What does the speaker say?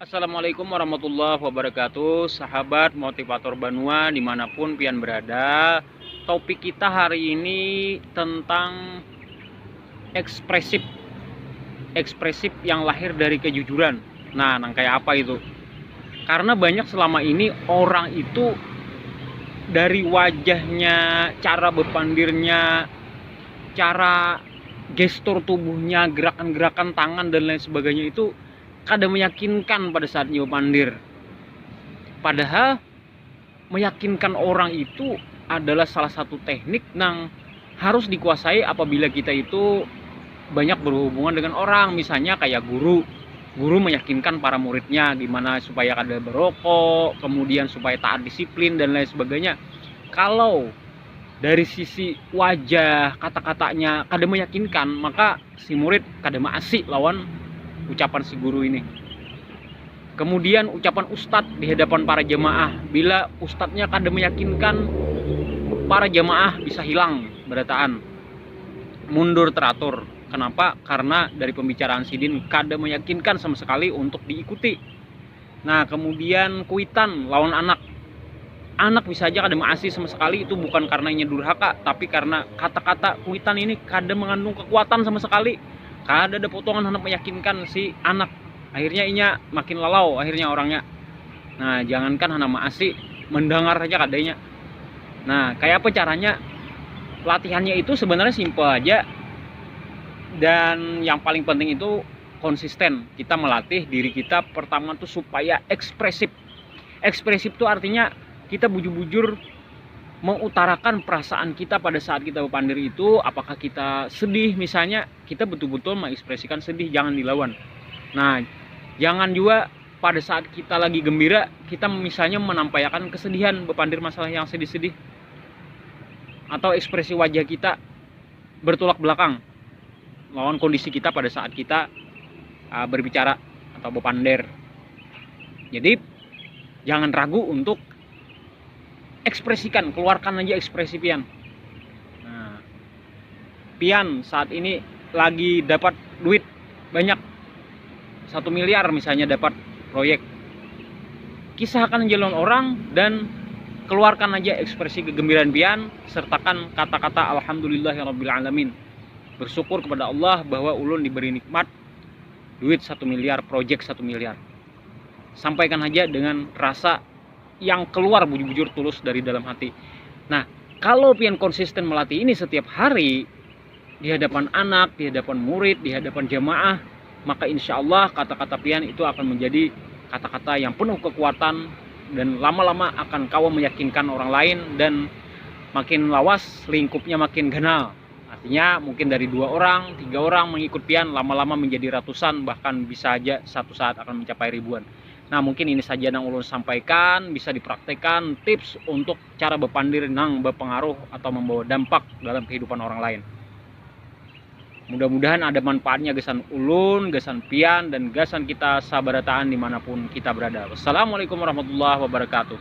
Assalamualaikum warahmatullahi wabarakatuh, sahabat motivator Banua dimanapun pian berada. Topik kita hari ini tentang ekspresif yang lahir dari kejujuran. Nah, kayak apa itu? Karena banyak selama ini orang itu dari wajahnya, cara berpandirnya, cara gestur tubuhnya, gerakan-gerakan tangan dan lain sebagainya itu kadang meyakinkan pada saat nyoba pandir. Padahal meyakinkan orang itu adalah salah satu teknik yang harus dikuasai apabila kita itu banyak berhubungan dengan orang. Misalnya kayak guru meyakinkan para muridnya gimana supaya kada berokok, kemudian supaya taat disiplin dan lain sebagainya. Kalau dari sisi wajah, kata-katanya kada meyakinkan, maka si murid kada asik lawan ucapan si guru ini. Kemudian ucapan ustadz di hadapan para jemaah, bila ustadznya kada meyakinkan, para jemaah bisa hilang berataan, mundur teratur. Kenapa? Karena dari pembicaraan sidin kada meyakinkan sama sekali untuk diikuti. Nah, kemudian kuitan lawan anak bisa aja kada maasi sama sekali, itu bukan karena inya durhaka, tapi karena kata-kata kuitan ini kada mengandung kekuatan sama sekali. Kada ada potongan hendak meyakinkan si anak, akhirnya inya makin lalau akhirnya orangnya. Nah, jangankan hendak maasi, mendengar saja kadanya. Nah, kayak apa caranya? Latihannya itu sebenarnya simpel aja, dan yang paling penting itu konsisten. Kita melatih diri kita pertama tuh supaya ekspresif. Ekspresif itu artinya kita bujur-bujur mengutarakan perasaan kita pada saat kita berpandir itu. Apakah kita sedih misalnya, kita betul-betul mengekspresikan sedih, jangan dilawan. Nah, jangan juga pada saat kita lagi gembira, kita misalnya menampakkan kesedihan, berpandir masalah yang sedih-sedih, atau ekspresi wajah kita bertolak belakang lawan kondisi kita pada saat kita berbicara atau berpandir. Jadi jangan ragu untuk ekspresikan, keluarkan aja ekspresi pian. Nah, pian saat ini lagi dapat duit banyak, 1 miliar misalnya dapat proyek. Kisahkan jalan orang dan keluarkan aja ekspresi kegembiraan pian, sertakan kata-kata alhamdulillahirabbil alamin. Bersyukur kepada Allah bahwa ulun diberi nikmat duit 1 miliar, proyek 1 miliar. Sampaikan aja dengan rasa yang keluar bujur-bujur tulus dari dalam hati. Nah, kalau pian konsisten melatih ini setiap hari di hadapan anak, di hadapan murid, di hadapan jamaah, maka insya Allah kata-kata pian itu akan menjadi kata-kata yang penuh kekuatan, dan lama-lama akan kawa meyakinkan orang lain, dan makin lawas lingkupnya makin ganal. Artinya mungkin dari 2 orang, 3 orang mengikut pian, lama-lama menjadi ratusan, bahkan bisa aja satu saat akan mencapai ribuan. Nah, mungkin ini saja yang ulun sampaikan, bisa dipraktekkan tips untuk cara berpandir yang berpengaruh atau membawa dampak dalam kehidupan orang lain. Mudah-mudahan ada manfaatnya gasan ulun, gasan pian, dan gasan kita sabarataan dimanapun kita berada. Wassalamualaikum warahmatullahi wabarakatuh.